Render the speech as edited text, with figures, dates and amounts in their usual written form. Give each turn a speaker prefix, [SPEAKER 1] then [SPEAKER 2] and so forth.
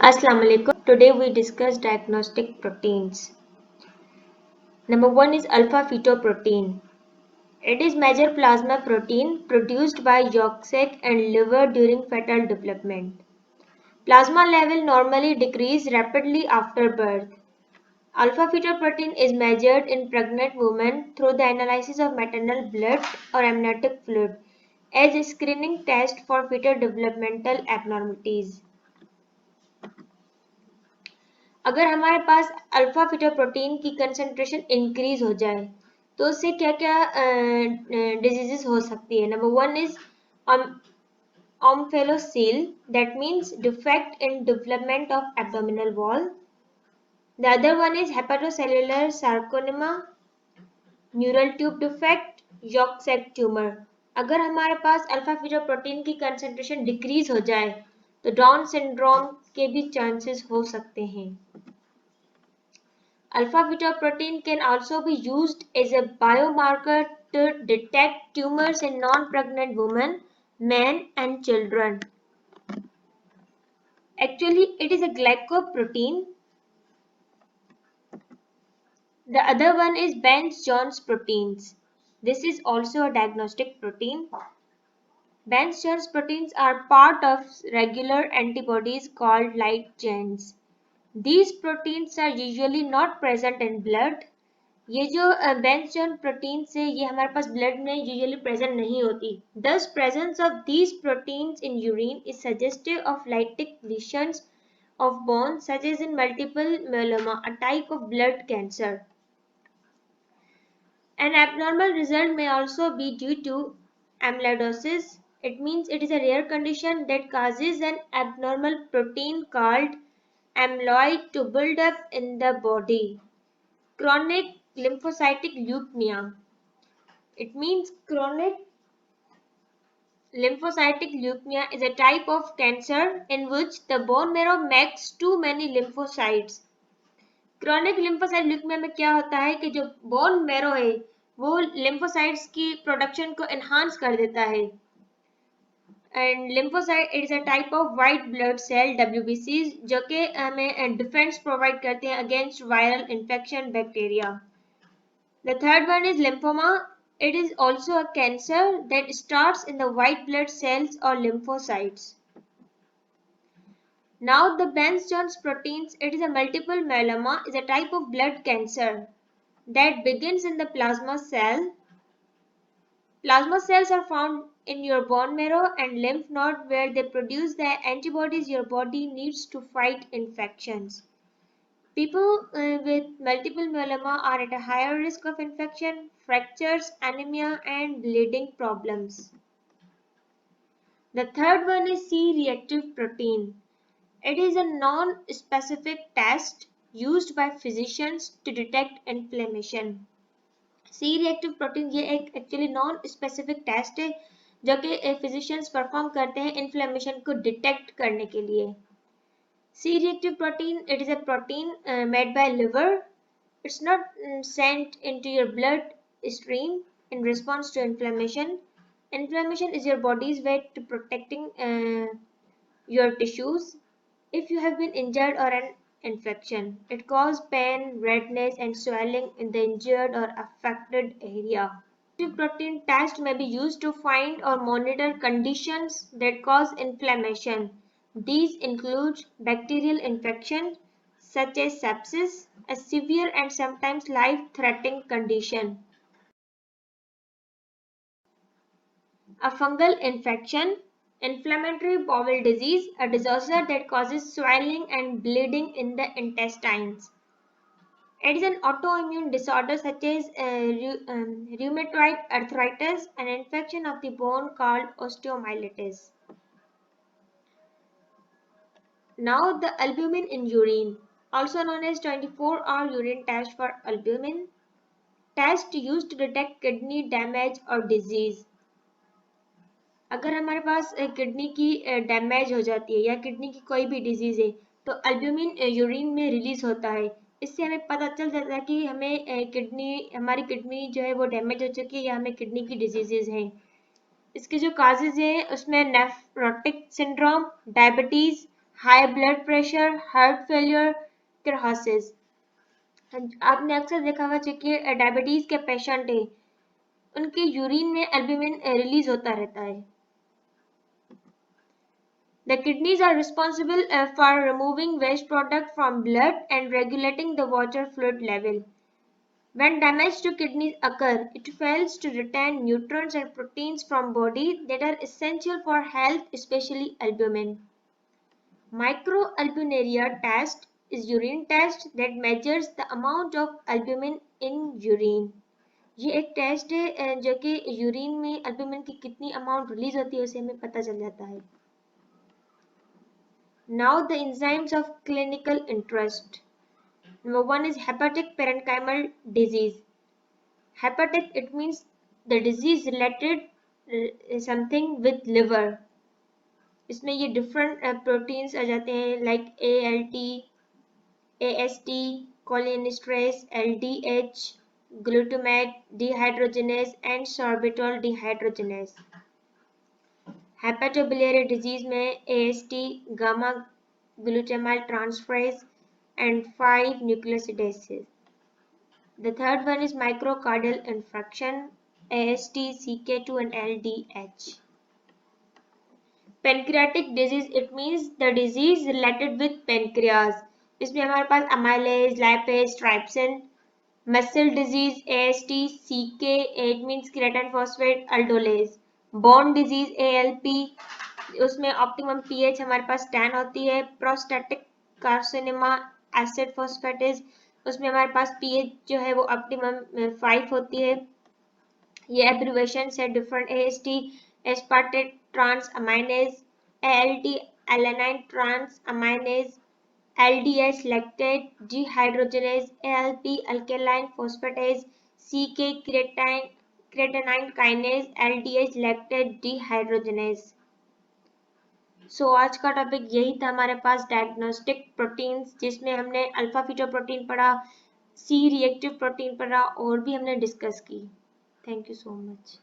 [SPEAKER 1] Assalamu alaikum. Today we discuss diagnostic proteins. Number one is alpha fetoprotein. It is major plasma protein produced by yolk sac and liver during fetal development. Plasma level normally decrease rapidly after birth. Alpha fetoprotein is measured in pregnant women through the analysis of maternal blood or amniotic fluid as a screening test for fetal developmental abnormalities. अगर हमारे पास alpha fetoprotein की concentration increase हो जाए तो उससे क्या क्या diseases हो सकती है. Number one is omphalocele, that means defect in development of abdominal wall. The other one is hepatocellular sarcoma, neural tube defect, yolk sac tumor. अगर हमारे पास अल्फा फीटोप्रोटीन की कंसंट्रेशन डिक्रीज हो जाए तो डाउन सिंड्रोम के भी चांसेस हो सकते हैं. Alpha fetoprotein can also be used as a biomarker to detect tumors in non-pregnant women, men, and children. Actually, it is a glycoprotein. The other one is Bence-Jones proteins. This is also a diagnostic protein. Bence-Jones proteins are part of regular antibodies called light chains. These proteins are usually not present in blood. ये जो बेंचन protein से ये हमारे पास blood में usually present नहीं होती. Thus presence of these proteins in urine is suggestive of lytic lesions of bone such as in multiple myeloma, a type of blood cancer. An abnormal result may also be due to amyloidosis. It means it is a rare condition that causes an abnormal protein called amyloid to build up in the body. Chronic lymphocytic leukemia. It means chronic lymphocytic leukemia is a type of cancer in which the bone marrow makes too many lymphocytes. Chronic lymphocyte leukemia में क्या होता है कि जो bone marrow है वो lymphocytes की production को enhance कर देता है. And lymphocyte it is a type of white blood cell WBCs जो कि हमें defense provide करते हैं against viral infection bacteria. The third one is lymphoma. It is also a cancer that starts in the white blood cells or lymphocytes. Now the Bence-Jones proteins, it is a multiple myeloma, is a type of blood cancer that begins in the plasma cell. Plasma cells are found in your bone marrow and lymph node where they produce the antibodies your body needs to fight infections. People with multiple myeloma are at a higher risk of infection, fractures, anemia, and bleeding problems. The third one is C-reactive protein. It is a non-specific test used by physicians to detect inflammation. C-reactive protein ये एक actually non-specific test है जो कि physicians perform करते हैं inflammation को detect करने के लिए. C-reactive protein, it is a protein made by liver. It's not sent into your blood stream in response to inflammation. Inflammation is your body's way to protecting your tissues. If you have been injured or an infection, it causes pain, redness, and swelling in the injured or affected area. Protein test may be used to find or monitor conditions that cause inflammation. These include bacterial infection such as sepsis, a severe and sometimes life-threatening condition, a fungal infection, inflammatory bowel disease, a disorder that causes swelling and bleeding in the intestines. It is an autoimmune disorder such as rheumatoid arthritis, an infection of the bone called osteomyelitis. Now the albumin in urine, also known as 24-hour urine test for albumin, test used to detect kidney damage or disease. अगर हमारे पास kidney की damage हो जाती है या kidney की कोई भी डिजीज है तो अल्ब्यूमिन यूरिन में रिलीज होता है. इससे हमें पता चल जाता है कि हमारी किडनी जो है वो डैमेज हो चुकी है या हमें किडनी की डिजीजेज हैं. इसके जो काजेज हैं उसमें nephrotic syndrome, diabetes, high blood pressure, heart failure, cirrhosis। आपने अक्सर देखा होगा कि डायबिटीज के पेशेंट है, उनके यूरिन में एल्ब्यूमिन रिलीज होता रहता है। The kidneys are responsible for removing waste product from blood and regulating the water fluid level. When damage to kidneys occur, it fails to retain nutrients and proteins from body that are essential for health, especially albumin. Microalbuminuria test is urine test that measures the amount of albumin in urine. ये एक test है जो कि urine में albumin की कितनी amount release होती है उसे हमें पता चल जाता है। Now the enzymes of clinical interest. Number one is hepatic parenchymal disease. Hepatic, it means the disease related something with liver. इसमें ये डिफरेंट प्रोटीन्स आ जाते हैं like ALT, AST, cholinesterase, LDH, glutamate dehydrogenase and sorbitol dehydrogenase. Hepatobiliary disease में AST, gamma glutamyl transferase and 5 nucleosidases. The third one is microcardial infarction, AST, CK2 and LDH. Pancreatic disease, it means the disease related with pancreas. इसमें हमारे पास amylase, lipase, trypsin. Muscle disease, AST, CK, it means creatine phosphate, aldolase. Bone disease, ALP, उसमें optimum pH हमारे पास 10 होती है. Prostatic carcinoma, acid phosphatase, उसमें हमारे पास pH जो है वो optimum 5 होती है. ये एब्रीवेशन है different AST, aspartate transaminase, ALT, alanine transaminase, LDH, lactate dehydrogenase, ALP, alkaline phosphatase, CK, creatinine kinase, LDH, lactate dehydrogenase। सो आज का टॉपिक यही था हमारे पास डायग्नोस्टिक प्रोटीन्स, जिसमें हमने अल्फा फीटोप्रोटीन पढ़ा, सी रिएक्टिव प्रोटीन पढ़ा और भी हमने डिस्कस की। Thank you so much.